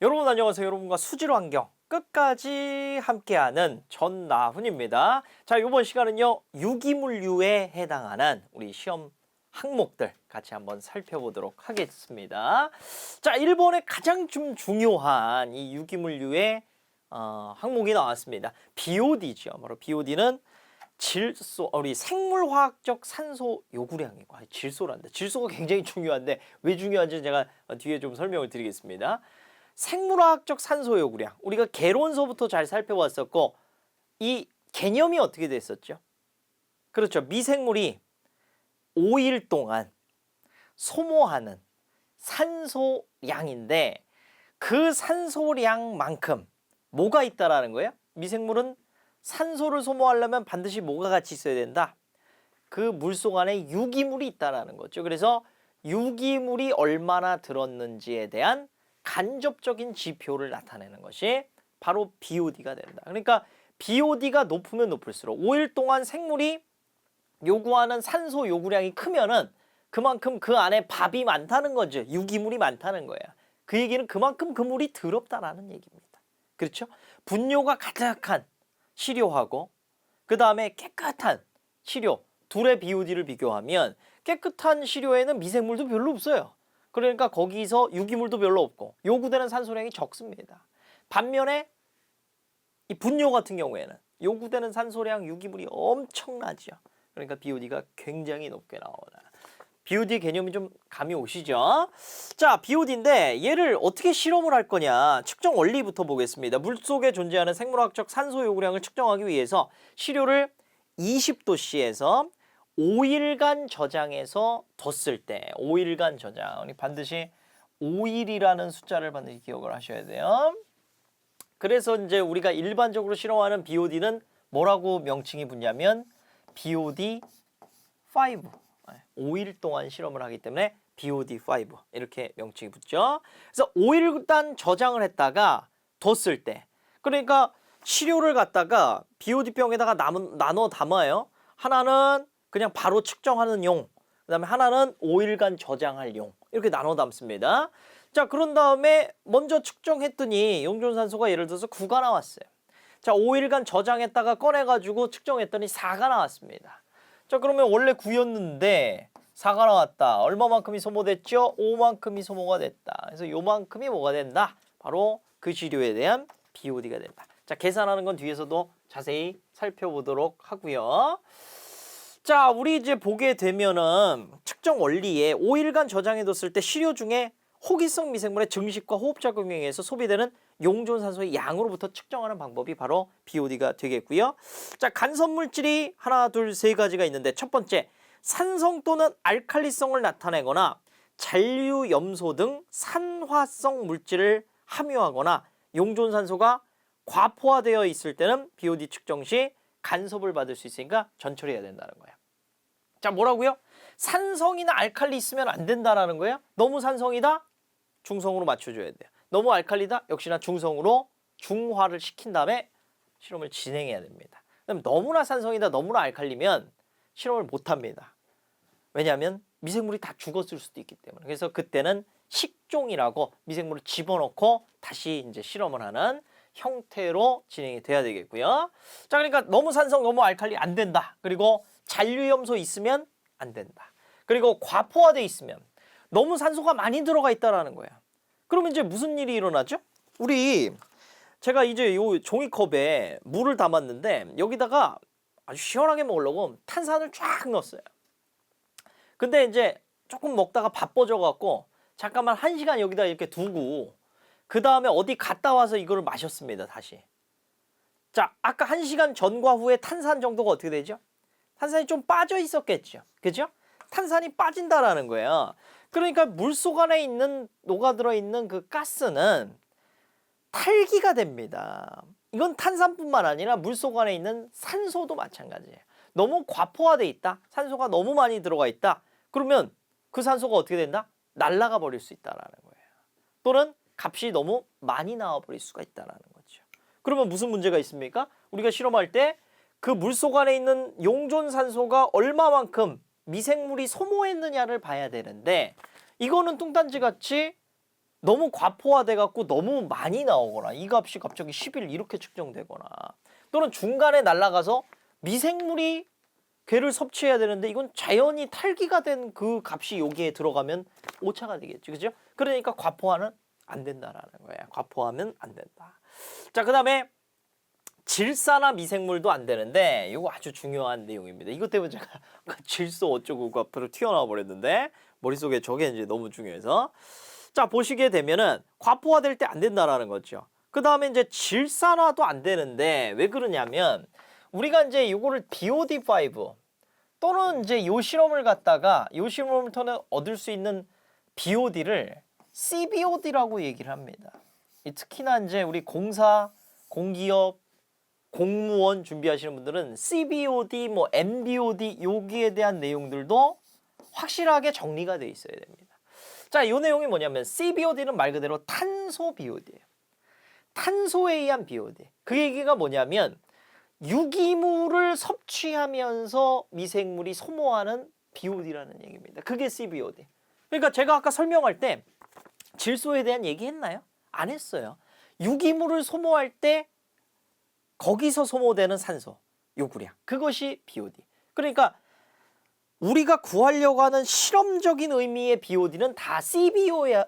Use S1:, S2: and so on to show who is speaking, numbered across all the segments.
S1: 여러분 안녕하세요. 여러분과 수질환경 끝까지 함께하는 전나훈입니다. 자, 이번 시간은요 유기물류에 해당하는 우리 시험 항목들 같이 한번 살펴보도록 하겠습니다. 자, 1번에 가장 좀 중요한 이 유기물류의 항목이 나왔습니다. BOD죠. 바로 BOD는 질소, 우리 생물화학적 산소 요구량이고, 질소란다. 질소가 굉장히 중요한데 왜 중요한지 제가 뒤에 좀 설명을 드리겠습니다. 생물화학적 산소 요구량, 우리가 개론서부터 잘 살펴봤었고 이 개념이 어떻게 됐었죠? 그렇죠. 미생물이 5일 동안 소모하는 산소량인데 그 산소량만큼 뭐가 있다라는 거예요? 미생물은 산소를 소모하려면 반드시 뭐가 같이 있어야 된다? 그 물속 안에 유기물이 있다라는 거죠. 그래서 유기물이 얼마나 들었는지에 대한 간접적인 지표를 나타내는 것이 바로 BOD가 된다. 그러니까 BOD가 높으면 높을수록 5일 동안 생물이 요구하는 산소 요구량이 크면은 그만큼 그 안에 밥이 많다는 거죠. 유기물이 많다는 거야. 그 얘기는 그만큼 그 물이 더럽다라는 얘기입니다. 그렇죠? 분뇨가 가득한 시료하고 그 다음에 깨끗한 시료, 둘의 BOD를 비교하면 깨끗한 시료에는 미생물도 별로 없어요. 그러니까 거기서 유기물도 별로 없고 요구되는 산소량이 적습니다. 반면에 이 분뇨 같은 경우에는 요구되는 산소량 유기물이 엄청나죠. 그러니까 BOD가 굉장히 높게 나오나. BOD의 개념이 좀 감이 오시죠? 자, BOD인데 얘를 어떻게 실험을 할 거냐. 측정 원리부터 보겠습니다. 물속에 존재하는 생물학적 산소 요구량을 측정하기 위해서 시료를 20도씨에서 5일간 저장해서 뒀을 때 5일간 저장, 반드시 5일이라는 숫자를 반드시 기억을 하셔야 돼요. 그래서 이제 우리가 일반적으로 실험하는 BOD는 뭐라고 명칭이 붙냐면 BOD5. 5일 동안 실험을 하기 때문에 BOD5 이렇게 명칭이 붙죠. 그래서 5일간 저장을 했다가 뒀을 때, 그러니까 시료를 갖다가 BOD병에다가 나눠 담아요. 하나는 그냥 바로 측정하는 용, 그 다음에 하나는 5일간 저장할 용, 이렇게 나눠 담습니다. 자, 그런 다음에 먼저 측정했더니 용존산소가 예를 들어서 9가 나왔어요. 자, 5일간 저장했다가 꺼내가지고 측정했더니 4가 나왔습니다. 자, 그러면 원래 9였는데 4가 나왔다. 얼마만큼이 소모됐죠? 5만큼이 소모가 됐다. 그래서 요만큼이 뭐가 된다? 바로 그 시료에 대한 BOD가 된다. 자, 계산하는 건 뒤에서도 자세히 살펴보도록 하고요. 자, 우리 이제 보게 되면은 측정 원리에 5일간 저장해뒀을 때 시료 중에 호기성 미생물의 증식과 호흡작용에 의해서 소비되는 용존산소의 양으로부터 측정하는 방법이 바로 BOD가 되겠고요. 자, 간섭물질이 하나, 둘, 세 가지가 있는데 첫 번째, 산성 또는 알칼리성을 나타내거나 잔류염소 등 산화성 물질을 함유하거나 용존산소가 과포화되어 있을 때는 BOD 측정 시 간섭을 받을 수 있으니까 전처리해야 된다는 거예요. 자, 뭐라고요? 산성이나 알칼리 있으면 안 된다라는 거예요. 너무 산성이다? 중성으로 맞춰줘야 돼요. 너무 알칼리다? 역시나 중성으로 중화를 시킨 다음에 실험을 진행해야 됩니다. 그럼 너무나 산성이다, 너무나 알칼리면 실험을 못합니다. 왜냐하면 미생물이 다 죽었을 수도 있기 때문에. 그래서 그때는 식종이라고 미생물을 집어넣고 다시 이제 실험을 하는 형태로 진행이 돼야 되겠고요. 자, 그러니까 너무 산성, 너무 알칼리 안 된다. 그리고 잔류염소 있으면 안 된다. 그리고 과포화돼 있으면 너무 산소가 많이 들어가 있다라는 거야. 그러면 이제 무슨 일이 일어나죠? 제가 이제 요 종이컵에 물을 담았는데 여기다가 아주 시원하게 먹으려고 탄산을 쫙 넣었어요. 근데 이제 조금 먹다가 바빠져 갖고 잠깐만 1시간 여기다 이렇게 두고 그 다음에 어디 갔다 와서 이거를 마셨습니다. 다시. 자, 아까 1시간 전과 후에 탄산 정도가 어떻게 되죠? 탄산이 좀 빠져 있었겠죠. 그죠? 탄산이 빠진다라는 거예요. 그러니까 물속 안에 있는 녹아들어 있는 그 가스는 탈기가 됩니다. 이건 탄산뿐만 아니라 물속 안에 있는 산소도 마찬가지예요. 너무 과포화돼 있다. 산소가 너무 많이 들어가 있다. 그러면 그 산소가 어떻게 된다? 날아가 버릴 수 있다라는 거예요. 또는 값이 너무 많이 나와 버릴 수가 있다라는 거죠. 그러면 무슨 문제가 있습니까? 우리가 실험할 때 그 물속 안에 있는 용존산소가 얼마만큼 미생물이 소모했느냐를 봐야 되는데 이거는 뚱딴지 같이 너무 과포화돼 갖고 너무 많이 나오거나 이 값이 갑자기 11 이렇게 측정되거나 또는 중간에 날아가서 미생물이 괴를 섭취해야 되는데 이건 자연히 탈기가 된 그 값이 여기에 들어가면 오차가 되겠죠. 그죠? 그러니까 과포화는 안 된다라는 거예요. 과포화하면 안 된다. 자, 그다음에 질산화 미생물도 안 되는데 이거 아주 중요한 내용입니다. 이것 때문에 제가 질소 어쩌고 앞으로 튀어나와 버렸는데 머릿속에 저게 이제 너무 중요해서 자, 보시게 되면은 과포화될 때 안 된다라는 거죠. 그다음에 이제 질산화도 안 되는데 왜 그러냐면 우리가 이제 이거를 BOD5 또는 이제 요 실험을 갖다가 요 실험을 통해 얻을 수 있는 BOD를 CBOD라고 얘기를 합니다. 특히나 이제 우리 공사, 공기업, 공무원 준비하시는 분들은 CBOD, 뭐 MBOD 여기에 대한 내용들도 확실하게 정리가 돼 있어야 됩니다. 자, 이 내용이 뭐냐면 CBOD는 말 그대로 탄소 BOD예요. 탄소에 의한 BOD. 그 얘기가 뭐냐면 유기물을 섭취하면서 미생물이 소모하는 BOD라는 얘기입니다. 그게 CBOD. 그러니까 제가 아까 설명할 때 질소에 대한 얘기 했나요? 안 했어요. 유기물을 소모할 때 거기서 소모되는 산소 요구량 그것이 BOD. 그러니까 우리가 구하려고 하는 실험적인 의미의 BOD는 다 CBOD여야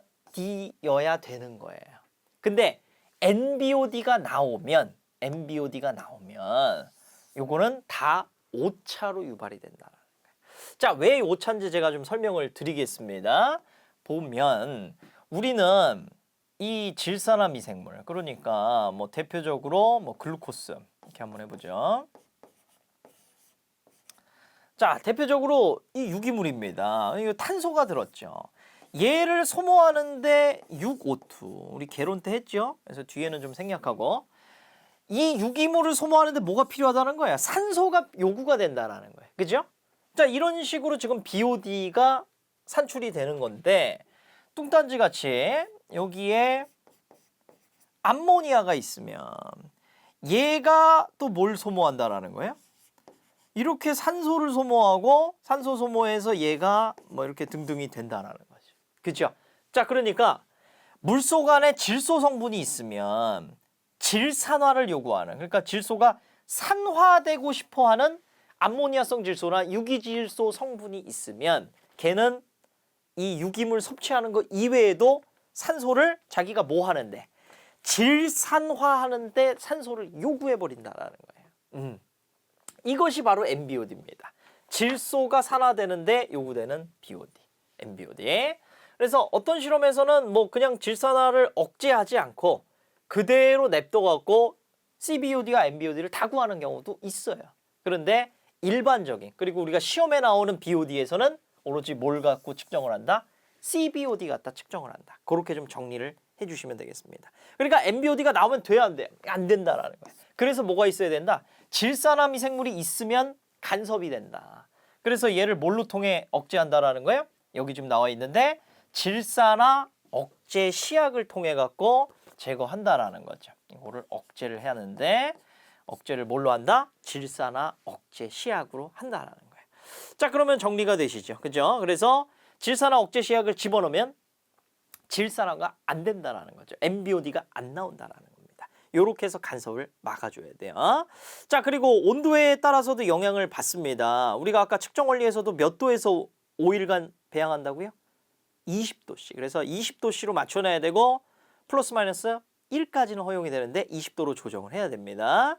S1: 되는 거예요. 근데 NBOD가 나오면 요거는 다 오차로 유발이 된다는 거예요. 자, 왜 오차인지 제가 좀 설명을 드리겠습니다. 보면 우리는 이 질산화 미생물 그러니까 뭐 대표적으로 뭐 글루코스 이렇게 한번 해보죠. 자, 대표적으로 이 유기물입니다. 이거 탄소가 들었죠. 얘를 소모하는데 6O2 우리 개론 때 했죠. 그래서 뒤에는 좀 생략하고 이 유기물을 소모하는데 뭐가 필요하다는 거야? 산소가 요구가 된다라는 거예요. 그죠? 자, 이런 식으로 지금 BOD가 산출이 되는 건데 뚱딴지 같이 여기에 암모니아가 있으면 얘가 또 뭘 소모한다라는 거예요? 이렇게 산소를 소모하고 산소 소모해서 얘가 뭐 이렇게 등등이 된다라는 거죠. 그죠? 자, 그러니까 물속 안에 질소 성분이 있으면 질산화를 요구하는 그러니까 질소가 산화되고 싶어하는 암모니아성 질소나 유기질소 성분이 있으면 걔는 이 유기물 섭취하는 거 이외에도 산소를 자기가 뭐 하는데 질산화하는데 산소를 요구해 버린다라는 거예요. 이것이 바로 MBOD입니다. 질소가 산화되는데 요구되는 BOD, MBOD. 그래서 어떤 실험에서는 뭐 그냥 질산화를 억제하지 않고 그대로 냅둬갖고 CBOD와 MBOD를 다 구하는 경우도 있어요. 그런데 일반적인 그리고 우리가 시험에 나오는 BOD에서는 오로지 뭘 갖고 측정을 한다? CBOD 갖다 측정을 한다. 그렇게 좀 정리를 해주시면 되겠습니다. 그러니까 MBOD가 나오면 돼야 안 돼? 안 된다라는 거예요. 그래서 뭐가 있어야 된다? 질산화 미생물이 있으면 간섭이 된다. 그래서 얘를 뭘로 통해 억제한다라는 거예요? 여기 지금 나와 있는데 질산화 억제 시약을 통해 갖고 제거한다라는 거죠. 이거를 억제를 해야 하는데 억제를 뭘로 한다? 질산화 억제 시약으로 한다라는 거예요. 자, 그러면 정리가 되시죠. 그죠? 그래서 질산화 억제 시약을 집어넣으면 질산화가 안 된다라는 거죠. MBOD가 안 나온다라는 겁니다. 요렇게 해서 간섭을 막아줘야 돼요. 자, 그리고 온도에 따라서도 영향을 받습니다. 우리가 아까 측정 원리에서도 몇 도에서 5일간 배양한다고요? 20도씨. 그래서 20도씨로 맞춰놔야 되고 플러스 마이너스 1까지는 허용이 되는데 20도로 조정을 해야 됩니다.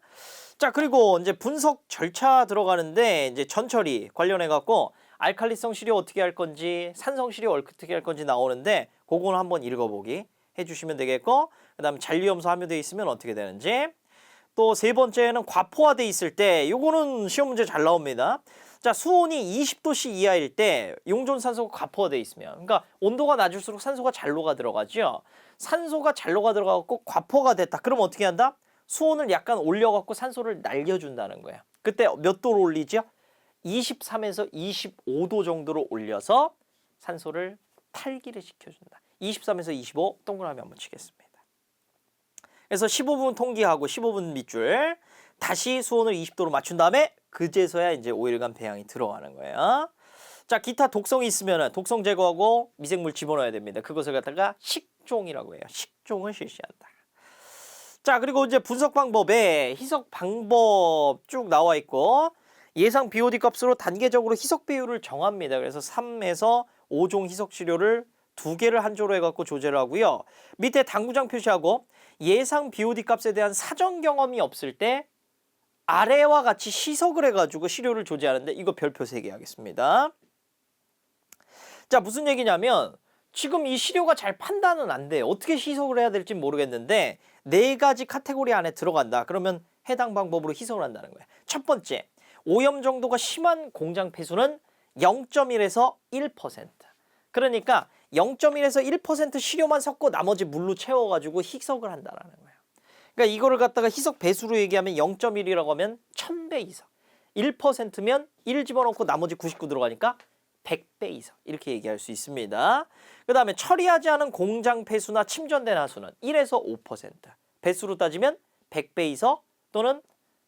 S1: 자, 그리고 이제 분석 절차 들어가는데 이제 전처리 관련해 갖고 알칼리성 시료 어떻게 할 건지 산성 시료 어떻게 할 건지 나오는데 그거는 한번 읽어보기 해주시면 되겠고 그다음에 잔류염소 함유되어 있으면 어떻게 되는지 또 세 번째는 과포화돼 있을 때 요거는 시험 문제 잘 나옵니다. 자, 수온이 20도씨 이하일 때 용존산소가 과포화돼 있으면 그러니까 온도가 낮을수록 산소가 잔로가 들어가죠. 산소가 잔로가 들어가고 과포가 됐다. 그럼 어떻게 한다? 수온을 약간 올려갖고 산소를 날려준다는 거야. 그때 몇 도로 올리죠? 23에서 25도 정도로 올려서 산소를 탈기를 시켜준다. 23에서 25 동그라미 한번 치겠습니다. 그래서 15분 통기하고 15분 밑줄 다시 수온을 20도로 맞춘 다음에 그제서야 이제 5일간 배양이 들어가는 거예요. 자, 기타 독성이 있으면 독성 제거하고 미생물 집어넣어야 됩니다. 그것을 갖다가 식종이라고 해요. 식종을 실시한다. 자, 그리고 이제 분석 방법에 희석 방법 쭉 나와 있고 예상 BOD 값으로 단계적으로 희석 비율을 정합니다. 그래서 3에서 5종 희석 시료를 2개를 한 조로 해갖고 조제를 하고요. 밑에 당구장 표시하고 예상 BOD 값에 대한 사전 경험이 없을 때 아래와 같이 희석을 해가지고 시료를 조제하는데 이거 별표 3개 하겠습니다. 자, 무슨 얘기냐면 지금 이 시료가 잘 판단은 안 돼. 어떻게 희석을 해야 될지 모르겠는데 4가지 카테고리 안에 들어간다. 그러면 해당 방법으로 희석을 한다는 거야. 첫 번째, 오염 정도가 심한 공장 폐수는 0.1에서 1%. 그러니까 0.1에서 1% 시료만 섞고 나머지 물로 채워가지고 희석을 한다는 거예요. 그러니까 이거를 갖다가 희석 배수로 얘기하면 0.1이라고 하면 1000배 이상. 1%면 1 집어넣고 나머지 99 들어가니까 100배 이상. 이렇게 얘기할 수 있습니다. 그 다음에 처리하지 않은 공장 폐수나 침전된 하수는 1에서 5%. 배수로 따지면 100배 이상 또는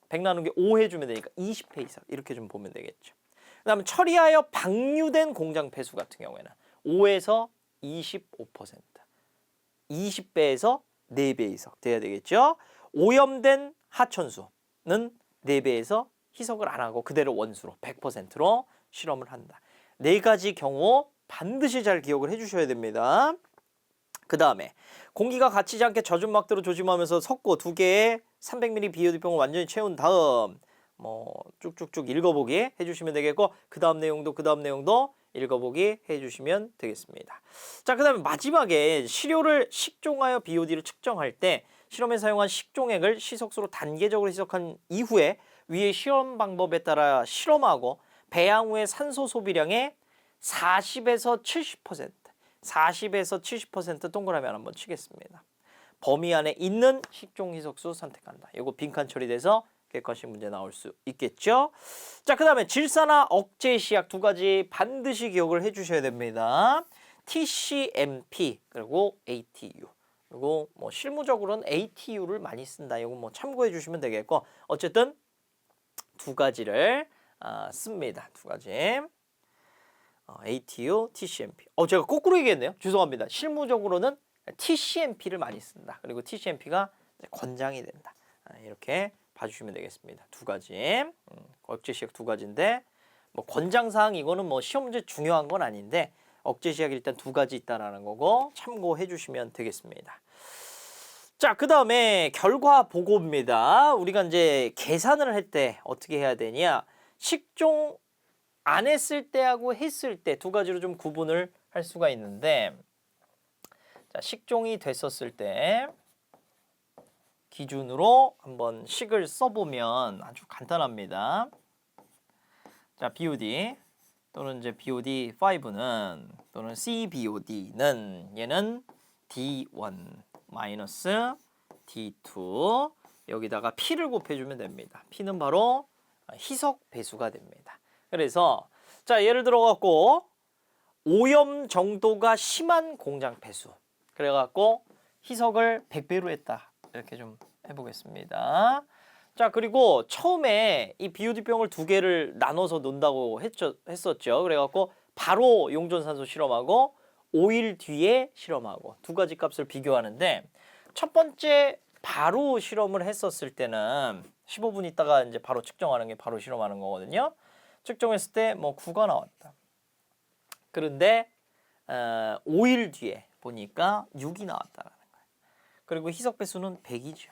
S1: 100 나눈 게 5 해주면 되니까 20배 이상. 이렇게 좀 보면 되겠죠. 그 다음에 처리하여 방류된 공장 폐수 같은 경우에는 5에서 25%. 20배에서 4배 이상 돼야 되겠죠. 오염된 하천수는 4배에서 희석을 안 하고 그대로 원수로 100%로 실험을 한다. 4가지 경우 반드시 잘 기억을 해주셔야 됩니다. 그 다음에 공기가 갇히지 않게 젖은 막대로 조심하면서 섞고 2개의 300ml BOD병을 완전히 채운 다음 쭉쭉쭉 읽어보기 해주시면 되겠고 그 다음 내용도 읽어보기 해주시면 되겠습니다. 자, 그 다음에 마지막에 시료를 식종하여 BOD를 측정할 때 실험에 사용한 식종액을 시석수로 단계적으로 희석한 이후에 위의 실험 방법에 따라 실험하고 배양 후의 산소 소비량의 40에서 70%, 40에서 70% 동그라미 하나 한번 치겠습니다. 범위 안에 있는 식종 희석수 선택한다. 이거 빈칸 처리돼서 객관식 문제 나올 수 있겠죠. 자, 그 다음에 질사나 억제 시약 2가지 반드시 기억을 해주셔야 됩니다. TCMP 그리고 ATU. 그리고 실무적으로는 ATU를 많이 쓴다. 이거 참고해 주시면 되겠고 어쨌든 2가지를 씁니다. 2가지. ATU, TCMP. 제가 거꾸로 얘기했네요. 죄송합니다. 실무적으로는 TCMP를 많이 쓴다. 그리고 TCMP가 권장이 된다. 이렇게 봐주시면 되겠습니다. 2가지. 억제 시약 2가지인데 권장사항 이거는 시험 문제 중요한 건 아닌데 억제 시약이 일단 2가지 있다라는 거고 참고해 주시면 되겠습니다. 자, 그 다음에 결과 보고입니다. 우리가 이제 계산을 할 때 어떻게 해야 되냐? 식종 안 했을 때하고 했을 때 2가지로 좀 구분을 할 수가 있는데 자, 식종이 됐었을 때 기준으로 한번 식을 써보면 아주 간단합니다. 자, BOD 또는 이제 BOD5는 또는 CBOD는 얘는 D1 마이너스 D2 여기다가 P를 곱해주면 됩니다. P는 바로 희석 배수가 됩니다. 그래서 자, 예를 들어 갖고 오염 정도가 심한 공장 폐수 그래 갖고 희석을 100배로 했다. 이렇게 좀 해보겠습니다. 자, 그리고 처음에 이 BOD병을 2개를 나눠서 놓는다고 했었죠. 그래갖고 바로 용존산소 실험하고 5일 뒤에 실험하고 2가지 값을 비교하는데 첫 번째 바로 실험을 했었을 때는 15분 있다가 이제 바로 측정하는 게 바로 실험하는 거거든요. 측정했을 때 9가 나왔다. 그런데 5일 뒤에 보니까 6이 나왔다라는 거예요. 그리고 희석 배수는 100이죠.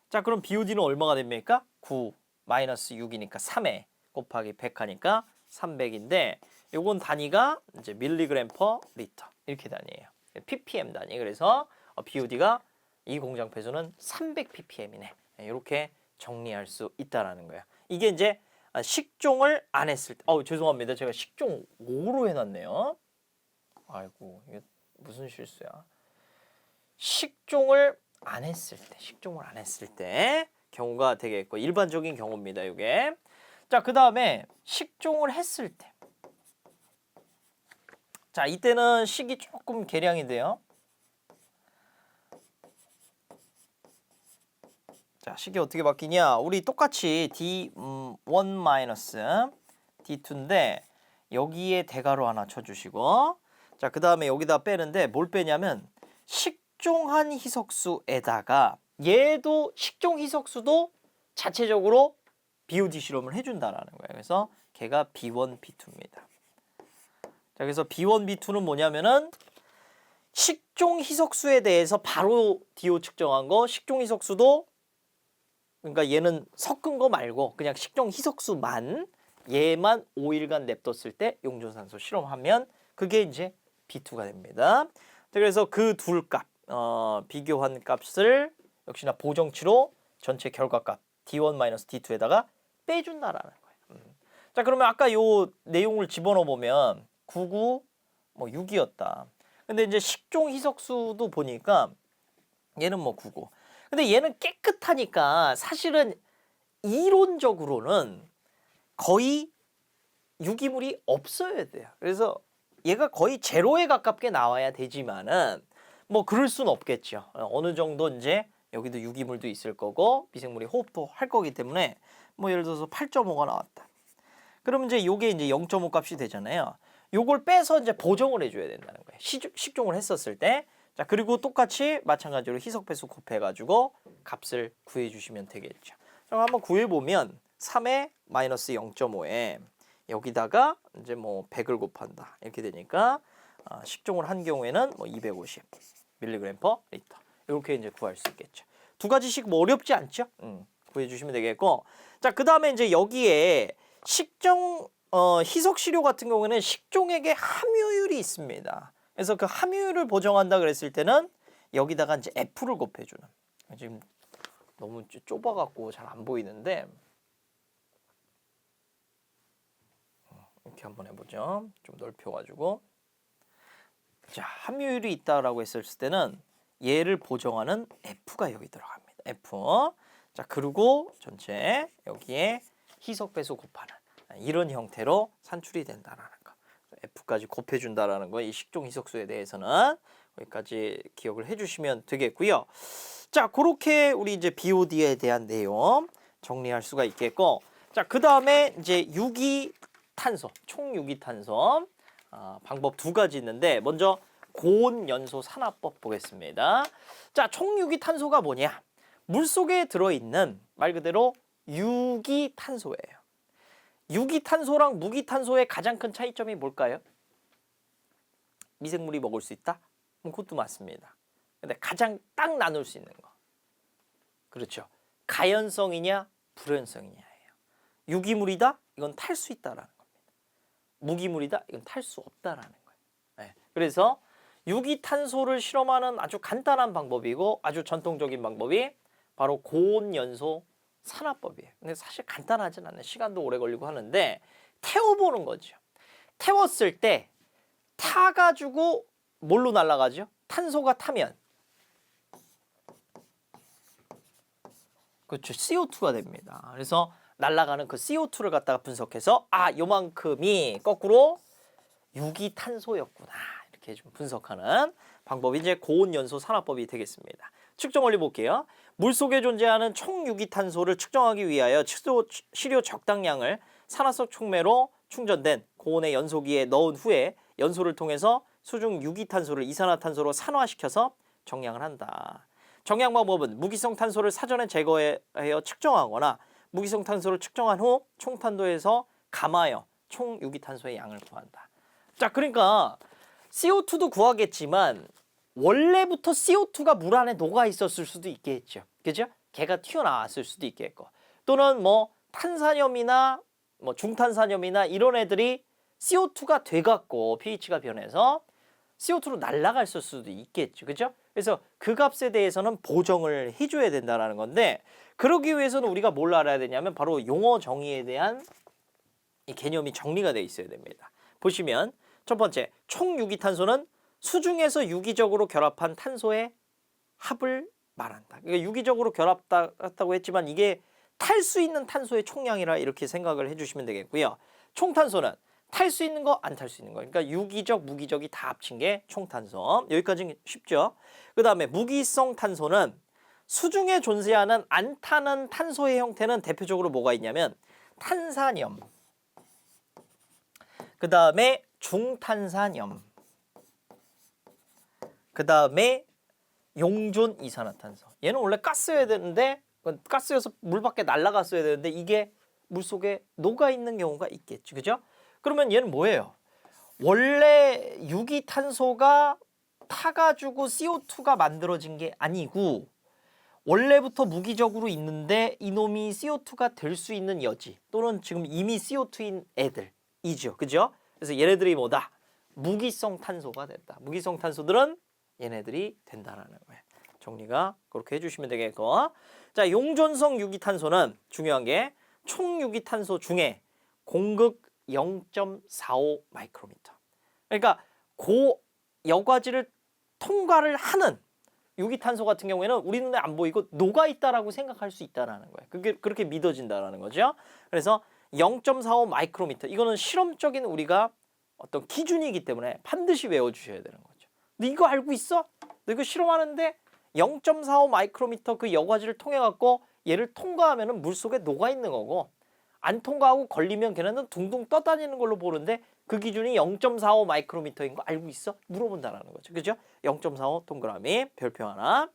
S1: 자, 그럼 BOD는 얼마가 됩니까? 9 마이너스 6이니까 3에 곱하기 100 하니까 300인데 요건 단위가 이제 밀리그램 퍼 리터 이렇게 단위예요. ppm 단위. 그래서 BOD가 이 공장 폐수는 300ppm이네. 이렇게 정리할 수 있다라는 거예요. 이게 이제 식종을 안 했을 때. 죄송합니다. 제가 식종 5로 해놨네요. 아이고, 이게 무슨 실수야. 식종을 안 했을 때 경우가 되겠고 일반적인 경우입니다. 이게. 자, 그 다음에 식종을 했을 때. 자, 이때는 식이 조금 계량인데요. 자, 식이 어떻게 바뀌냐? 우리 똑같이 D1 마이너스 D2인데 여기에 대괄호 하나 쳐주시고 자, 그 다음에 여기다 빼는데 뭘 빼냐면 식종한 희석수에다가 얘도 식종 희석수도 자체적으로 BOD 실험을 해준다라는 거예요. 그래서 걔가 B1, B2입니다. 자, 그래서 B1, B2는 뭐냐면은 식종 희석수에 대해서 바로 DO 측정한 거, 식종 희석수도 그러니까 얘는 섞은 거 말고 그냥 식종 희석수만 얘만 5일간 냅뒀을 때 용존산소 실험하면 그게 이제 B2가 됩니다. 자, 그래서 그 둘 값, 비교한 값을 역시나 보정치로 전체 결과값 D1-D2에다가 빼준다라는 거예요. 자, 그러면 아까 요 내용을 집어넣어 보면 99, 뭐 6이었다. 근데 이제 식종 희석수도 보니까 얘는 뭐 99. 근데 얘는 깨끗하니까 사실은 이론적으로는 거의 유기물이 없어야 돼요. 그래서 얘가 거의 제로에 가깝게 나와야 되지만은 뭐 그럴 순 없겠죠. 어느 정도 이제 여기도 유기물도 있을 거고 미생물이 호흡도 할 거기 때문에 뭐 예를 들어서 8.5가 나왔다. 그러면 이제 요게 이제 0.5 값이 되잖아요. 요걸 빼서 이제 보정을 해줘야 된다는 거예요. 식종을 했었을 때. 자, 그리고 똑같이 마찬가지로 희석 배수 곱해가지고 값을 구해주시면 되겠죠. 그럼 한번 구해보면 3에 마이너스 0.5에 여기다가 이제 뭐 100을 곱한다. 이렇게 되니까 식종을 한 경우에는 뭐 250 mg per 리터. 이렇게 이제 구할 수 있겠죠. 두 가지씩 뭐 어렵지 않죠? 구해주시면 되겠고. 자, 그 다음에 이제 여기에 식종 희석 시료 같은 경우에는 식종액의 함유율이 있습니다. 그래서 그 함유율을 보정한다 그랬을 때는 여기다가 이제 F를 곱해주는. 지금 너무 좁아갖고 잘 안 보이는데 이렇게 한번 해보죠. 좀 넓혀가지고. 자, 함유율이 있다라고 했을 때는 얘를 보정하는 F가 여기 들어갑니다. F. 자, 그리고 전체 여기에 희석 배수 곱하는 이런 형태로 산출이 된다라는 거. F까지 곱해준다라는 거. 이 식종 희석수에 대해서는 여기까지 기억을 해주시면 되겠고요. 자, 그렇게 우리 이제 BOD에 대한 내용 정리할 수가 있겠고, 자, 그 다음에 이제 유기탄소, 총유기탄소 방법 두 가지 있는데 먼저 고온연소 산화법 보겠습니다. 자, 총유기탄소가 뭐냐? 물 속에 들어있는 말 그대로 유기탄소예요. 유기탄소랑 무기탄소의 가장 큰 차이점이 뭘까요? 미생물이 먹을 수 있다? 그것도 맞습니다. 근데 가장 딱 나눌 수 있는 거. 그렇죠. 가연성이냐 불연성이냐예요. 유기물이다? 이건 탈 수 있다라는 겁니다. 무기물이다? 이건 탈 수 없다라는 거예요. 네. 그래서 유기탄소를 실험하는 아주 간단한 방법이고 아주 전통적인 방법이 바로 고온연소 산화법이에요. 근데 사실 간단하진 않아요. 시간도 오래 걸리고 하는데 태워보는 거죠. 태웠을 때 타가지고 뭘로 날아가죠? 탄소가 타면 그렇죠. CO2가 됩니다. 그래서 날아가는 그 CO2를 갖다가 분석해서 요만큼이 거꾸로 유기탄소였구나. 이렇게 좀 분석하는 방법이 이제 고온연소 산화법이 되겠습니다. 측정 원리 볼게요. 물속에 존재하는 총유기탄소를 측정하기 위하여 시료 적당량을 산화석 촉매로 충전된 고온의 연소기에 넣은 후에 연소를 통해서 수중 유기탄소를 이산화탄소로 산화시켜서 정량을 한다. 정량 방법은 무기성 탄소를 사전에 제거하여 측정하거나 무기성 탄소를 측정한 후 총탄도에서 감하여 총유기탄소의 양을 구한다. 자, 그러니까 CO2도 구하겠지만 원래부터 CO2가 물 안에 녹아 있었을 수도 있겠죠. 그죠? 걔가 튀어나왔을 수도 있겠고. 또는 뭐 탄산염이나 뭐 중탄산염이나 이런 애들이 CO2가 돼갖고 pH가 변해서 CO2로 날아갈 수도 있겠죠. 그죠? 그래서 그 값에 대해서는 보정을 해줘야 된다는 건데 그러기 위해서는 우리가 뭘 알아야 되냐면 바로 용어 정의에 대한 이 개념이 정리가 돼 있어야 됩니다. 보시면 첫 번째, 총유기탄소는 수중에서 유기적으로 결합한 탄소의 합을 말한다. 그러니까 유기적으로 결합했다고 했지만 이게 탈 수 있는 탄소의 총량이라 이렇게 생각을 해주시면 되겠고요. 총탄소는 탈 수 있는 거, 안 탈 수 있는 거. 그러니까 유기적, 무기적이 다 합친 게 총탄소. 여기까지는 쉽죠. 그 다음에 무기성 탄소는 수중에 존재하는 안 타는 탄소의 형태는 대표적으로 뭐가 있냐면 탄산염, 그 다음에 중탄산염, 그 다음에 용존 이산화탄소. 얘는 원래 가스여야 되는데 가스여서 물 밖에 날아갔어야 되는데 이게 물속에 녹아 있는 경우가 있겠지. 그죠? 그러면 얘는 뭐예요? 원래 유기탄소가 타가지고 CO2가 만들어진 게 아니고 원래부터 무기적으로 있는데 이놈이 CO2가 될 수 있는 여지 또는 지금 이미 CO2인 애들이죠. 그죠? 그래서 얘네들이 뭐다? 무기성 탄소가 된다. 무기성 탄소들은 얘네들이 된다라는 거예요. 정리가 그렇게 해주시면 되겠고. 자, 용존성 유기탄소는 중요한 게 총 유기탄소 중에 공극 0.45 마이크로미터. 그러니까 고 여과지를 통과를 하는 유기탄소 같은 경우에는 우리 눈에 안 보이고 녹아 있다라고 생각할 수 있다라는 거예요. 그게 그렇게 믿어진다라는 거죠. 그래서 0.45 마이크로미터 이거는 실험적인 우리가 어떤 기준이기 때문에 반드시 외워주셔야 되는 거죠. 너 이거 알고 있어? 너 이거 실험하는데 0.45 마이크로미터 그 여과지를 통해 갖고 얘를 통과하면은 물 속에 녹아 있는 거고 안 통과하고 걸리면 걔네는 둥둥 떠다니는 걸로 보는데 그 기준이 0.45 마이크로미터인 거 알고 있어? 물어본다라는 거죠. 그죠? 0.45 동그라미 별표 하나.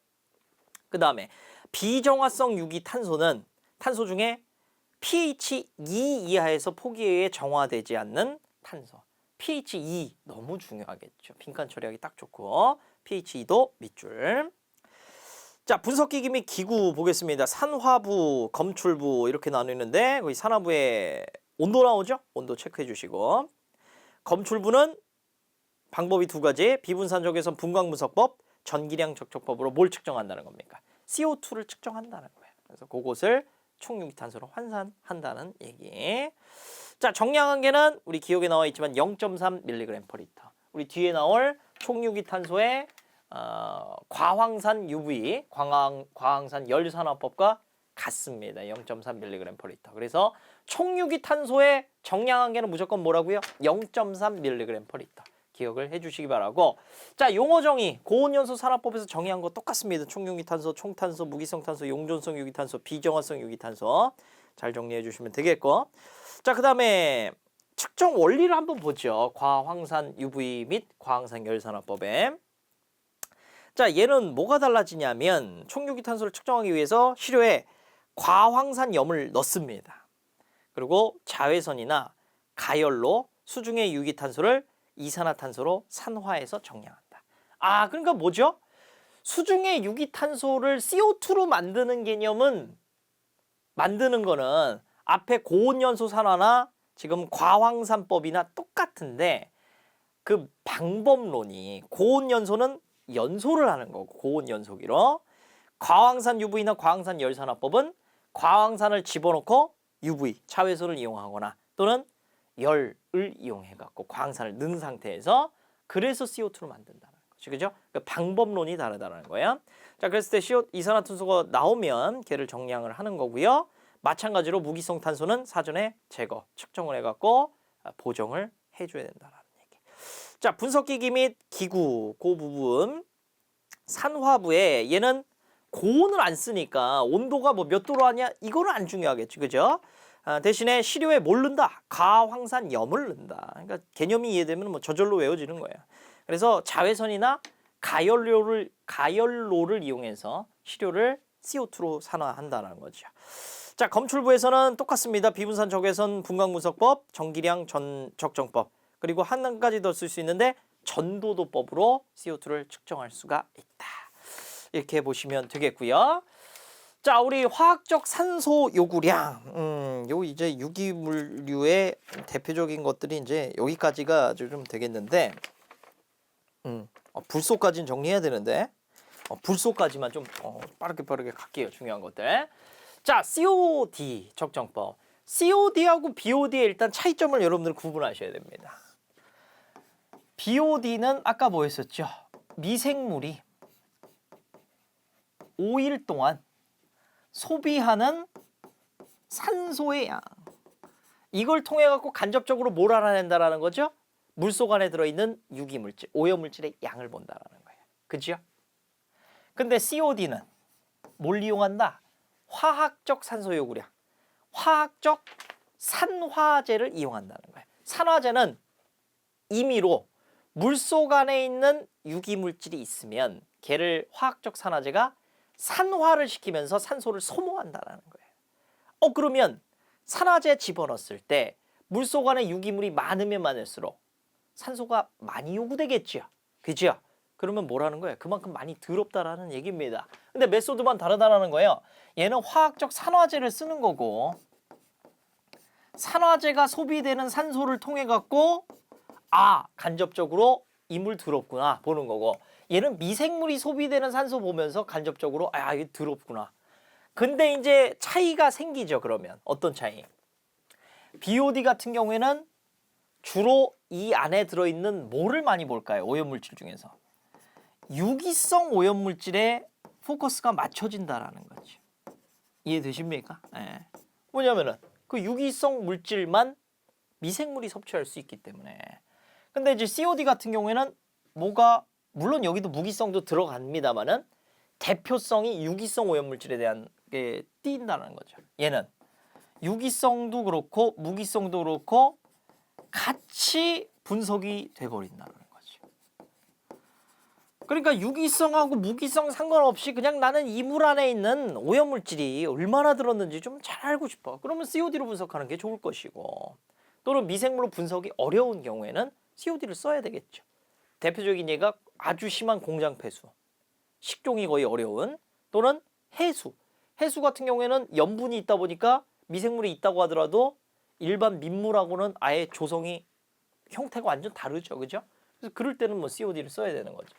S1: 그 다음에 비정화성 유기탄소는 탄소 중에 pH 2 이하에서 포기에 의해 정화되지 않는 탄소. pH 2 너무 중요하겠죠. 빈칸 처리하기 딱 좋고 pH 2도 밑줄. 자, 분석기기 및 기구 보겠습니다. 산화부, 검출부 이렇게 나누는데 거기 산화부에 온도 나오죠? 온도 체크해 주시고 검출부는 방법이 두 가지. 비분산적외선 분광분석법, 전기량 적촉법으로 뭘 측정한다는 겁니까? CO2를 측정한다는 거예요. 그래서 그것을 총유기탄소로 환산한다는 얘기. 자, 정량한계는 우리 기억에 나와 있지만 0.3mg/L. 우리 뒤에 나올 총유기탄소의 과황산 UV, 과황산 열산화법과 같습니다. 0.3mg/L. 그래서 총유기탄소의 정량한계는 무조건 뭐라고요? 0.3mg/L. 기억을 해주시기 바라고. 자, 용어 정의 고온연소 산화법에서 정의한 거 똑같습니다. 총유기탄소, 총탄소, 무기성탄소, 용존성 유기탄소, 비정화성 유기탄소 잘 정리해 주시면 되겠고. 자, 그 다음에 측정 원리를 한번 보죠. 과황산 UV 및 과황산 열산화법에. 자, 얘는 뭐가 달라지냐면 총유기탄소를 측정하기 위해서 시료에 과황산염을 넣습니다. 그리고 자외선이나 가열로 수중의 유기탄소를 이산화탄소로 산화해서 정량한다. 아, 그러니까 뭐죠? 수중의 유기탄소를 CO2로 만드는 개념은 만드는 거는 앞에 고온연소 산화나 지금 과황산법이나 똑같은데 그 방법론이 고온연소는 연소를 하는 거고 고온연소기로 과황산 UV나 과황산 열산화법은 과황산을 집어넣고 UV, 자외선을 이용하거나 또는 열을 이용해 갖고 과황산을 넣은 상태에서 그래서 CO2로 만든다는 거죠. 그죠? 그 방법론이 다르다는 거예요. 자, 그랬을 때 이산화탄소가 나오면 걔를 정량을 하는 거고요. 마찬가지로 무기성 탄소는 사전에 제거, 측정을 해 갖고 보정을 해 줘야 된다는 얘기. 자, 분석기기 및 기구 그 부분 산화부에 얘는 고온을 안 쓰니까 온도가 뭐 몇 도로 하냐 이거는 안 중요하겠지. 그죠? 대신에 시료에 뭘 넣는다? 과황산염을 넣는다. 그러니까 개념이 이해되면 뭐 저절로 외워지는 거예요. 그래서 자외선이나 가열로를 이용해서 시료를 CO2로 산화한다는 거죠. 자, 검출부에서는 똑같습니다. 비분산 적외선 분광분석법, 전기량 적정법 그리고 한 가지 더 쓸 수 있는데 전도도법으로 CO2를 측정할 수가 있다. 이렇게 보시면 되겠고요. 자, 우리 화학적 산소 요구량, 요 이제 유기물류의 대표적인 것들이 이제 여기까지가 좀 되겠는데, 불소까지는 정리해야 되는데, 불소까지만 좀 빠르게 갈게요. 중요한 것들. 자, COD 적정법. COD하고 BOD의 일단 차이점을 여러분들 구분하셔야 됩니다. BOD는 아까 뭐 했었죠? 미생물이 5일 동안 소비하는 산소의 양. 이걸 통해 갖고 간접적으로 뭘 알아낸다라는 거죠? 물속 안에 들어있는 유기물질, 오염물질의 양을 본다라는 거예요. 그죠? 근데 COD는 뭘 이용한다? 화학적 산소 요구량, 화학적 산화제를 이용한다는 거예요. 산화제는 임의로 물속 안에 있는 유기물질이 있으면 걔를 화학적 산화제가 산화를 시키면서 산소를 소모한다라는 거예요. 그러면 산화제 집어넣었을 때 물속 안에 유기물이 많으면 많을수록 산소가 많이 요구되겠죠. 그죠? 그러면 뭐라는 거예요? 그만큼 많이 더럽다라는 얘기입니다. 근데 메소드만 다르다라는 거예요. 얘는 화학적 산화제를 쓰는 거고 산화제가 소비되는 산소를 통해 갖고 간접적으로 이 물 더럽구나 보는 거고 얘는 미생물이 소비되는 산소 보면서 간접적으로 이게 더럽구나. 근데 이제 차이가 생기죠. 그러면 어떤 차이? BOD 같은 경우에는 주로 이 안에 들어있는 뭐를 많이 볼까요? 오염물질 중에서. 유기성 오염물질에 포커스가 맞춰진다라는 거죠. 이해되십니까? 네. 뭐냐면은 그 유기성 물질만 미생물이 섭취할 수 있기 때문에. 근데 이제 COD 같은 경우에는 뭐가 물론 여기도 무기성도 들어갑니다만은 대표성이 유기성 오염물질에 대한 게 띈다는 거죠. 얘는 유기성도 그렇고 무기성도 그렇고 같이 분석이 돼버린다는 거죠. 그러니까 유기성하고 무기성 상관없이 그냥 나는 이 물 안에 있는 오염물질이 얼마나 들었는지 좀 잘 알고 싶어. 그러면 COD로 분석하는 게 좋을 것이고 또는 미생물로 분석이 어려운 경우에는 COD를 써야 되겠죠. 대표적인 예가 아주 심한 공장 폐수, 식종이 거의 어려운 또는 해수. 해수 같은 경우에는 염분이 있다 보니까 미생물이 있다고 하더라도 일반 민물하고는 아예 조성이 형태가 완전 다르죠. 그죠? 그래서 그럴 때는 뭐 COD를 써야 되는 거죠.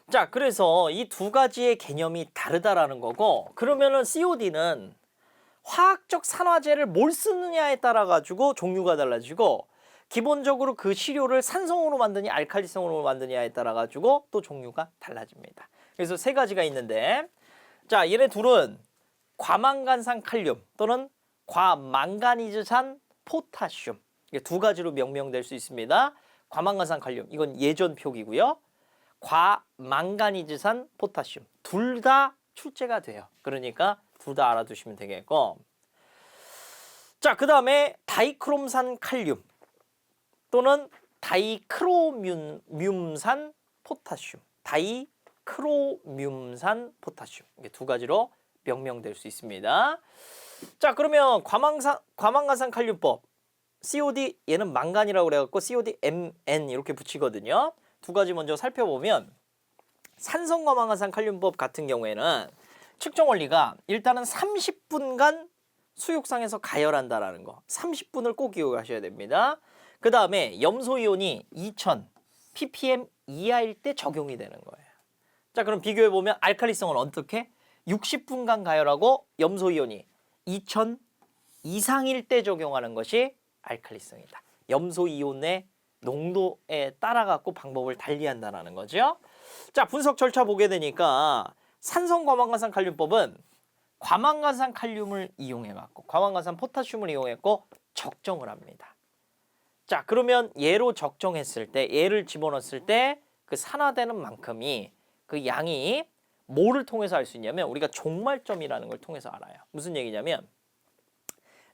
S1: 자, 그래서 이 두 가지의 개념이 다르다라는 거고 그러면은 COD는 화학적 산화제를 뭘 쓰느냐에 따라 가지고 종류가 달라지고 기본적으로 그 시료를 산성으로 만드냐 알칼리성으로 만드냐에 따라 가지고 또 종류가 달라집니다. 그래서 세 가지가 있는데 자, 얘네 둘은 과망간산 칼륨 또는 과망가니즈산 포타슘 이게 두 가지로 명명될 수 있습니다. 과망간산 칼륨 이건 예전 표기고요. 과망가니즈산 포타슘 둘 다 출제가 돼요. 그러니까 둘 다 알아두시면 되겠고 자, 그 다음에 다이크롬산 칼륨 또는 다이크로뮴산 포타슘 다이크로뮴산 포타슘 이게 두 가지로 명명될 수 있습니다. 자, 그러면 과망간산 칼륨법 COD 얘는 망간이라고 그래갖고 COD MN 이렇게 붙이거든요. 두 가지 먼저 살펴보면 산성과망간산 칼륨법 같은 경우에는 측정 원리가 일단은 30분간 수육상에서 가열한다라는 거 30분을 꼭 기억하셔야 됩니다. 그 다음에 염소이온이 2000 ppm 이하일 때 적용이 되는 거예요. 자, 그럼 비교해보면 알칼리성은 어떻게? 60분간 가열하고 염소이온이 2000 이상일 때 적용하는 것이 알칼리성이다. 염소이온의 농도에 따라 갖고 방법을 달리한다는 거죠. 자, 분석 절차 보게 되니까 산성과망간산 칼륨법은 과망간산 칼륨을 이용해 갖고 과망간산 포타슘을 이용했고 적정을 합니다. 자, 그러면 얘로 적정했을 때 얘를 집어넣었을 때 그 산화되는 만큼이 그 양이 뭐를 통해서 알 수 있냐면 우리가 종말점이라는 걸 통해서 알아요. 무슨 얘기냐면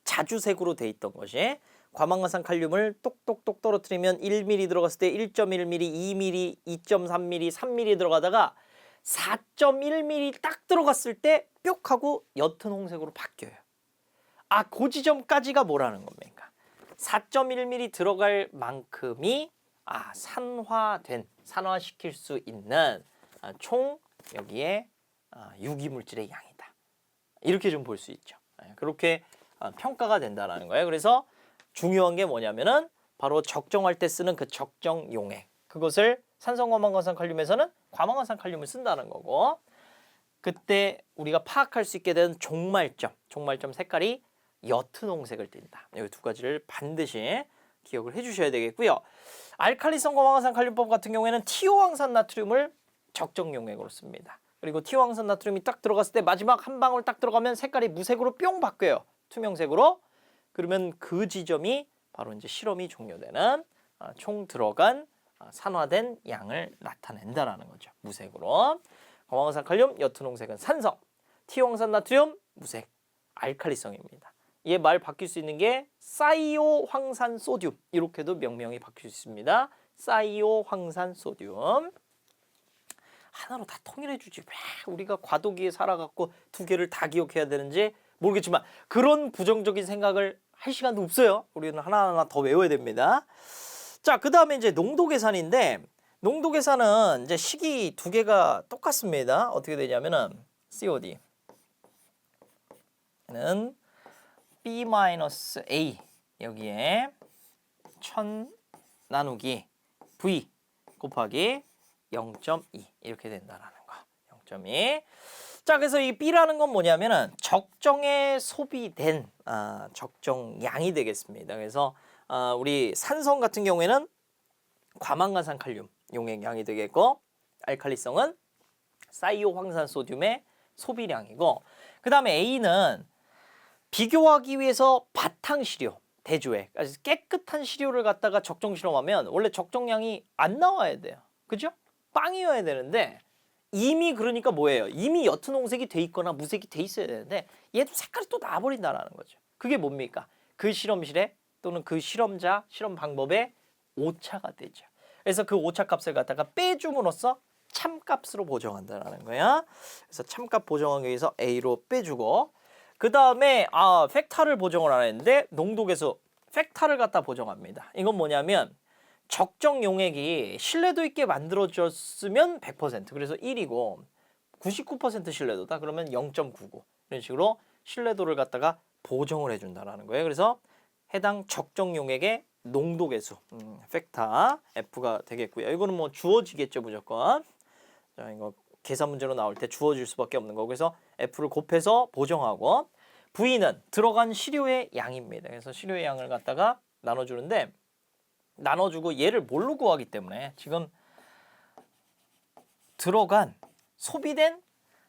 S1: 자주색으로 돼 있던 것이 과망간산 칼륨을 똑똑똑 떨어뜨리면 1ml 들어갔을 때 1.1ml, 2ml, 2.3ml, 3ml 들어가다가 4.1ml 딱 들어갔을 때 뿅 하고 옅은 홍색으로 바뀌어요. 그 지점까지가 뭐라는 겁니까? 4.1ml 들어갈 만큼이 산화시킬 수 있는 총 여기에 유기물질의 양이다. 이렇게 좀 볼 수 있죠. 그렇게 평가가 된다는 거예요. 그래서 중요한 게 뭐냐면은 바로 적정할 때 쓰는 그 적정 용액 그것을 산성과망간산 칼륨에서는 과망간산 칼륨을 쓴다는 거고 그때 우리가 파악할 수 있게 된 종말점 색깔이 옅은 홍색을 띈다. 이 두 가지를 반드시 기억을 해주셔야 되겠고요. 알칼리성 과망간산 칼륨법 같은 경우에는 티오황산 나트륨을 적정 용액으로 씁니다. 그리고 티오황산 나트륨이 딱 들어갔을 때 마지막 한 방울 딱 들어가면 색깔이 무색으로 뿅 바뀌어요. 투명색으로. 그러면 그 지점이 바로 이제 실험이 종료되는 총 들어간 산화된 양을 나타낸다라는 거죠. 무색으로. 과망간산 칼륨 옅은 홍색은 산성, 티오황산 나트륨 무색 알칼리성입니다. 얘 말 바뀔 수 있는 게 사이오 황산 소듐 이렇게도 명명이 바뀔 수 있습니다. 사이오 황산 소듐. 하나로 다 통일해 주지. 왜 우리가 과도기에 살아갖고 두 개를 다 기억해야 되는지 모르겠지만 그런 부정적인 생각을 할 시간도 없어요. 우리는 하나하나 더 외워야 됩니다. 자, 그 다음에 이제 농도 계산인데 농도 계산은 이제 식이 두 개가 똑같습니다. 어떻게 되냐면은 COD는 B-A 여기에 1000 나누기 V 곱하기 0.2 이렇게 된다라는 거. 0.2. 자, 그래서 이 B라는 건 뭐냐면은 적정에 소비된 적정량이 되겠습니다. 그래서 우리 산성 같은 경우에는 과망간산 칼륨 용액량이 되겠고, 알칼리성은 사이오 황산 소듐의 소비량이고, 그 다음에 A는 비교하기 위해서 바탕 시료 대조액, 깨끗한 시료를 갖다가 적정 실험하면 원래 적정량이 안 나와야 돼요. 그죠? 빵이어야 되는데 이미 그러니까 뭐예요? 이미 옅은 홍색이 돼 있거나 무색이 돼 있어야 되는데 얘도 색깔이 또 나버린다라는 거죠. 그게 뭡니까? 그 실험실에 또는 그 실험자, 실험 방법에 오차가 되죠. 그래서 그 오차 값을 갖다가 빼줌으로써 참값으로 보정한다라는 거야. 그래서 참값 보정하기 위해서 A로 빼주고, 그 다음에 팩타를 보정을 안 했는데 농도계수 팩타를 갖다 보정합니다. 이건 뭐냐면 적정 용액이 신뢰도 있게 만들어졌으면 100%, 그래서 1이고 99% 신뢰도다 그러면 0.99 이런 식으로 신뢰도를 갖다가 보정을 해준다라는 거예요. 그래서 해당 적정 용액의 농도계수 팩타 F가 되겠고요. 이거는 뭐 주어지겠죠 무조건. 자, 이거 계산 문제로 나올 때 주어질 수밖에 없는 거고, 그래서 F를 곱해서 보정하고, V는 들어간 시료의 양입니다. 그래서 시료의 양을 갖다가 나눠주는데, 나눠주고 얘를 뭘로 구하기 때문에 지금 들어간 소비된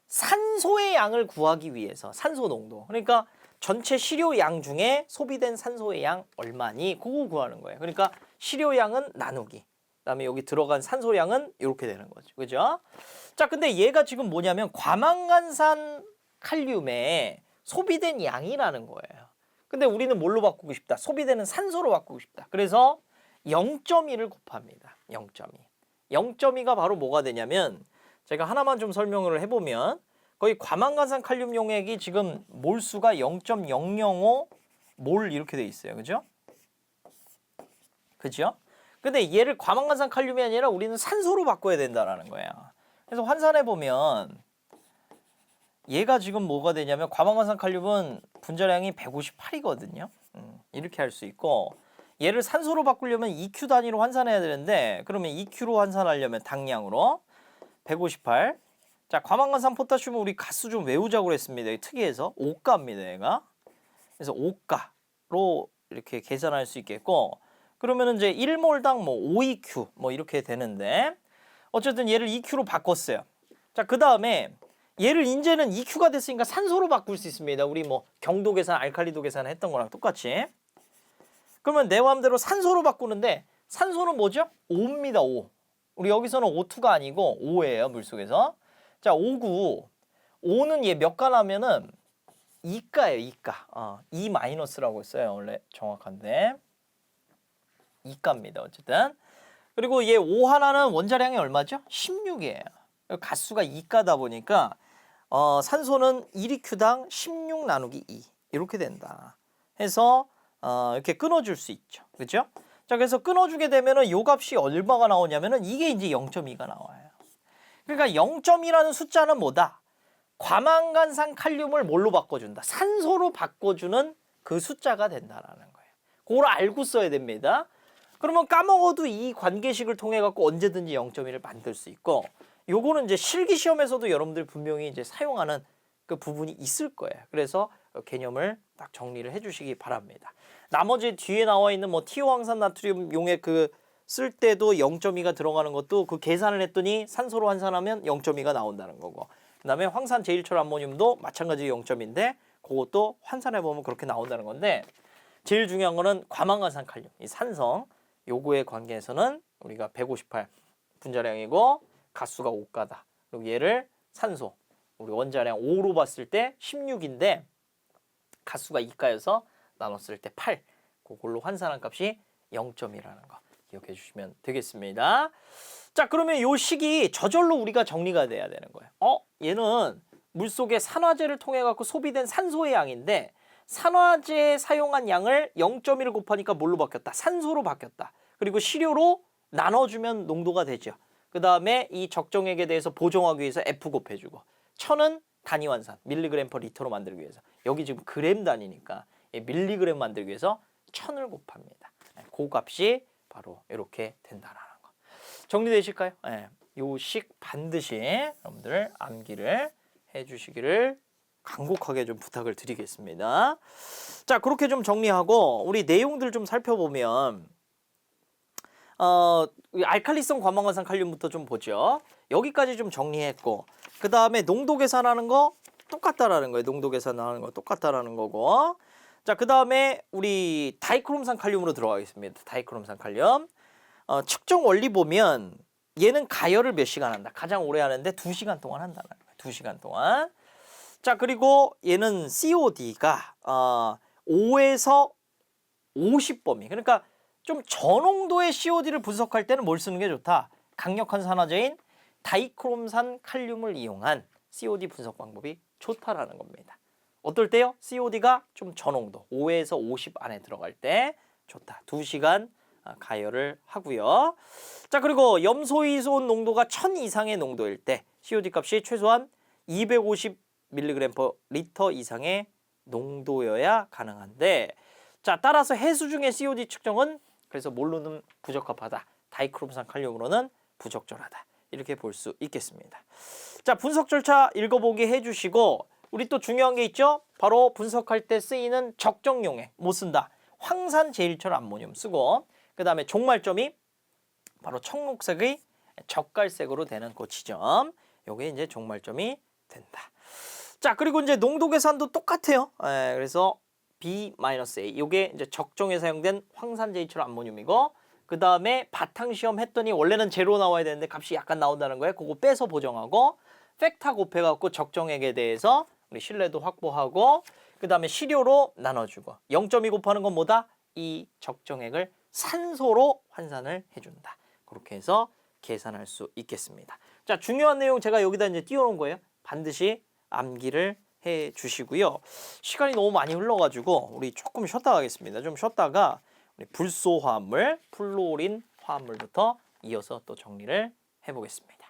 S1: 산소의 양을 구하기 위해서 산소 농도, 그러니까 전체 시료 양 중에 소비된 산소의 양 얼마니 그거 구하는 거예요. 그러니까 시료 양은 나누기, 그다음에 여기 들어간 산소 양은 이렇게 되는 거죠. 그죠? 자, 근데 얘가 지금 뭐냐면 과망간산 칼륨에 소비된 양이라는 거예요. 근데 우리는 뭘로 바꾸고 싶다? 소비되는 산소로 바꾸고 싶다. 그래서 0.2를 곱합니다. 0.2. 0.2가 바로 뭐가 되냐면, 제가 하나만 좀 설명을 해보면, 거의 과망간산 칼륨 용액이 지금 몰수가 0.005 몰 이렇게 돼 있어요. 그죠? 그죠? 근데 얘를 과망간산 칼륨이 아니라 우리는 산소로 바꿔야 된다라는 거예요. 그래서 환산해 보면 얘가 지금 뭐가 되냐면, 과망간산 칼륨은 분자량이 158이거든요. 이렇게 할 수 있고, 얘를 산소로 바꾸려면 EQ 단위로 환산해야 되는데, 그러면 EQ로 환산하려면 당량으로 158. 자, 과망간산 포타슘은 우리 가수 좀 외우자고 그랬습니다. 특이해서 5가입니다, 얘가. 그래서 5가로 이렇게 계산할 수 있겠고, 그러면은 이제 1몰당 뭐 5EQ 뭐 이렇게 되는데, 어쨌든 얘를 EQ로 바꿨어요. 자, 그 다음에 얘를 이제는 EQ가 됐으니까 산소로 바꿀 수 있습니다. 우리 뭐 경도 계산, 알칼리도 계산 했던 거랑 똑같이. 그러면 내 마음대로 산소로 바꾸는데, 산소는 뭐죠? 5입니다, 5. 우리 여기서는 O2가 아니고 5예요, 물속에서. 자, 5구. 5는 얘 몇 가 나면은 2가예요, 2가. 2 마이너스라고 했어요, 원래 정확한데. 2가입니다, 어쨌든. 그리고 얘 5 하나는 원자량이 얼마죠? 16이에요. 가수가 2가다 보니까 산소는 1EQ당 16 나누기 2 이렇게 된다. 해서 이렇게 끊어줄 수 있죠. 그죠? 자, 그래서 끊어주게 되면은 요 값이 얼마가 나오냐면은 이게 이제 0.2가 나와요. 그러니까 0.2라는 숫자는 뭐다? 과망간산 칼륨을 뭘로 바꿔준다? 산소로 바꿔주는 그 숫자가 된다라는 거예요. 그걸 알고 써야 됩니다. 그러면 까먹어도 이 관계식을 통해 갖고 언제든지 0.1을 만들 수 있고, 요거는 이제 실기 시험에서도 여러분들 분명히 이제 사용하는 그 부분이 있을 거예요. 그래서 개념을 딱 정리를 해주시기 바랍니다. 나머지 뒤에 나와 있는 뭐 티오황산 나트륨 용액 그 쓸 때도 0.2가 들어가는 것도 그 계산을 했더니 산소로 환산하면 0.2가 나온다는 거고, 그다음에 황산 제일철 암모늄도 마찬가지 0.인데 그것도 환산해 보면 그렇게 나온다는 건데, 제일 중요한 거는 과망간산 칼륨, 이 산성 요거의 관계에서는 우리가 158 분자량이고 가수가 5가다. 그리고 얘를 산소, 우리 원자량 5로 봤을 때 16인데 가수가 2가여서 나눴을 때 8. 그걸로 환산한 값이 0.이라는 거 기억해 주시면 되겠습니다. 자, 그러면 요 식이 저절로 우리가 정리가 돼야 되는 거예요. 얘는 물속에 산화제를 통해 갖고 소비된 산소의 양인데 산화제에 사용한 양을 0.1 곱하니까 뭘로 바뀌었다? 산소로 바뀌었다. 그리고 시료로 나눠주면 농도가 되죠. 그 다음에 이 적정액에 대해서 보정하기 위해서 F 곱해주고 천은 단위 환산, 밀리그램 퍼 리터로 만들기 위해서 여기 지금 그램 단위니까 밀리그램 만들기 위해서 천을 곱합니다. 그 값이 바로 이렇게 된다라는 거. 정리되실까요? 요 식 반드시 여러분들 암기를 해주시기를 간곡하게 좀 부탁을 드리겠습니다. 자, 그렇게 좀 정리하고 우리 내용들 좀 살펴보면 알칼리성 과망화산 칼륨부터 좀 보죠. 여기까지 좀 정리했고 그 다음에 농도 계산하는 거 똑같다라는 거예요. 농도 계산하는 거 똑같다라는 거고 자, 그 다음에 우리 다이크롬산 칼륨으로 들어가겠습니다. 다이크롬산 칼륨 측정 원리 보면 얘는 가열을 몇 시간 한다. 가장 오래 하는데 2시간 동안 한다는 거예요. 2시간 동안. 자, 그리고 얘는 COD가 5에서 50범위. 그러니까 좀 저농도의 COD를 분석할 때는 뭘 쓰는 게 좋다. 강력한 산화제인 다이크롬산 칼륨을 이용한 COD 분석 방법이 좋다라는 겁니다. 어떨 때요? COD가 좀 저농도 5에서 50 안에 들어갈 때 좋다. 2시간 가열을 하고요. 자, 그리고 염소이소온 농도가 1000 이상의 농도일 때 COD 값이 최소한 250mg per 리터 이상의 농도여야 가능한데 자, 따라서 해수 중의 COD 측정은 그래서 뭘로는 부적합하다. 다이크롬산 칼륨으로는 부적절하다. 이렇게 볼 수 있겠습니다. 자, 분석 절차 읽어보기 해주시고 우리 또 중요한 게 있죠. 바로 분석할 때 쓰이는 적정용액 못 쓴다. 황산 제일철 암모늄 쓰고 그 다음에 종말점이 바로 청록색의 젓갈색으로 되는 그 지점. 요게 이제 종말점이 된다. 자, 그리고 이제 농도 계산도 똑같아요. 그래서 B-A 요게 이제 적정에 사용된 황산 제이철 암모늄이고 그 다음에 바탕시험 했더니 원래는 제로 나와야 되는데 값이 약간 나온다는 거예요. 그거 빼서 보정하고 팩타 곱해갖고 적정액에 대해서 우리 신뢰도 확보하고 그 다음에 시료로 나눠주고 0.2 곱하는 건 뭐다? 이 적정액을 산소로 환산을 해준다. 그렇게 해서 계산할 수 있겠습니다. 자, 중요한 내용 제가 여기다 이제 띄워놓은 거예요. 반드시 암기를 해 주시고요. 시간이 너무 많이 흘러가지고 우리 조금 쉬었다 가겠습니다. 좀 쉬었다가 우리 불소 화합물, 플로린 화합물부터 이어서 또 정리를 해보겠습니다.